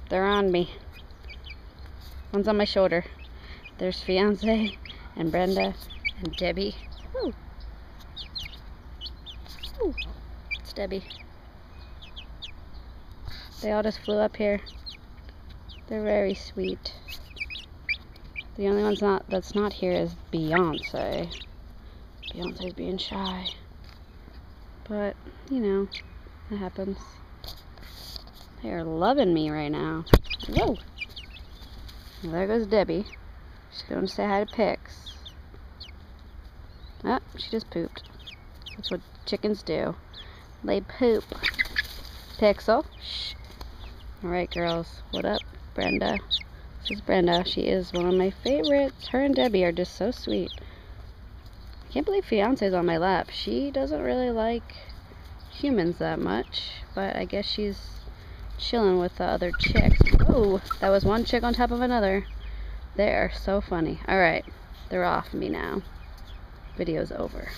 They're on me. One's on my shoulder. There's Fiance and Brenda and Debbie. Ooh. Ooh. It's Debbie. They all just flew up here. They're very sweet. The only one that's not here is Beyonce. Beyonce's being shy. But, you know, it happens. They are loving me right now. Whoa! Well, there goes Debbie. She's going to say hi to Pix. Oh, she just pooped. That's what chickens do. They poop. Pixel. Shh. Alright, girls. What up, Brenda? This is Brenda. She is one of my favorites. Her and Debbie are just so sweet. I can't believe Fiance's on my lap. She doesn't really like humans that much, but I guess she's chilling with the other chicks. Oh, that was one chick on top of another. They are so funny. Alright, they're off me now. Video's over.